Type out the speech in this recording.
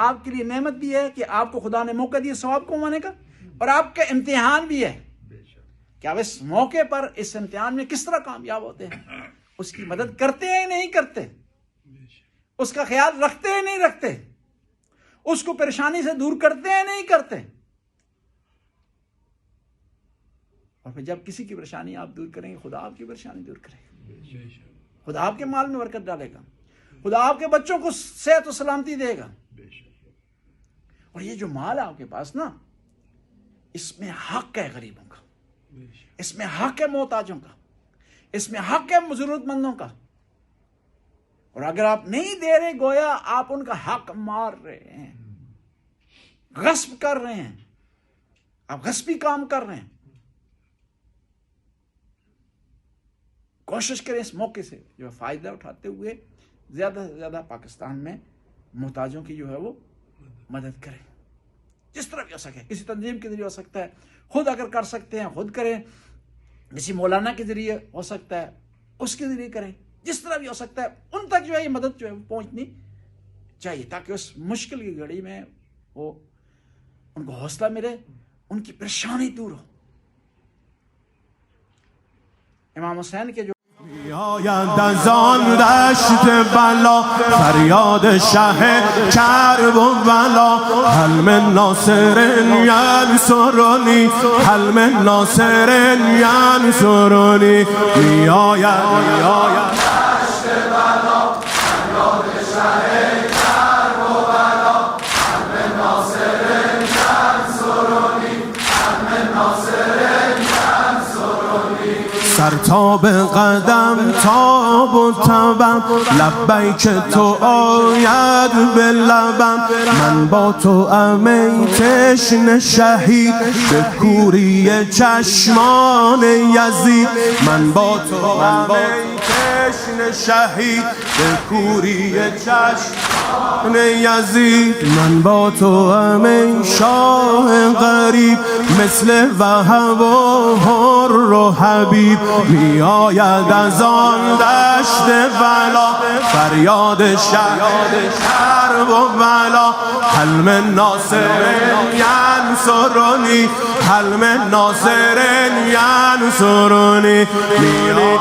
آپ کے لیے نعمت بھی ہے کہ آپ کو خدا نے موقع دیا ثواب کمانے کا، اور آپ کا امتحان بھی ہے کہ آپ اس موقع پر اس امتحان میں کس طرح کامیاب ہوتے ہیں، اس کی مدد کرتے ہیں نہیں کرتے، اس کا خیال رکھتے ہیں نہیں رکھتے، اس کو پریشانی سے دور کرتے ہیں نہیں کرتے، اور پھر جب کسی کی پریشانی آپ دور کریں گے خدا آپ کی پریشانی دور کرے گا، خدا آپ کے مال میں برکت ڈالے گا، خدا آپ کے بچوں کو صحت و سلامتی دے گا، اور یہ جو مال ہے آپ کے پاس نا، اس میں حق ہے غریبوں کا، اس میں حق ہے محتاجوں کا، اس میں حق ہے ضرورت مندوں کا، اور اگر آپ نہیں دے رہے گویا آپ ان کا حق مار رہے ہیں، غصب کر رہے ہیں، آپ غصبی کام کر رہے ہیں۔ کوشش کریں اس موقع سے جو فائدہ اٹھاتے ہوئے زیادہ سے زیادہ پاکستان میں محتاجوں کی جو ہے وہ مدد کریں، جس طرح بھی ہو سکے، کسی تنظیم کے ذریعے ہو سکتا ہے، خود اگر کر سکتے ہیں خود کریں، کسی مولانا کے ذریعے ہو سکتا ہے اس کے ذریعے کریں، جس طرح بھی ہو سکتا ہے ان تک جو ہے یہ مدد جو ہے پہنچنی چاہیے، تاکہ اس مشکل کی گھڑی میں وہ ان کو حوصلہ ملے، ان کی پریشانی دور ہو۔ امام حسین کے جو آید از آن دشت بلا فریاد شه کرب و بلا، هل من ناصر ینصرنی، هل من ناصر ینصرنی، میآید دشت بلا فریاد شه کرب و بلا، هل من ناصر ینصرنی، هل من ناصر سر تا به قدم تاب و تبم، لبیک تو آید به لبم، من با تو ام ای تشنه شهید، به کوری چشمان یزید، من با تو ام ای تشنه شهید، به کوری چشمان یزید، من با تو ام ای شاه غریب، مثل وهب و حر و حبیب، می آید از آن دشت بلا فریاد کرب و بلا، هل من ناصر ینصرنی، هل من ناصر ینصرنی، می آید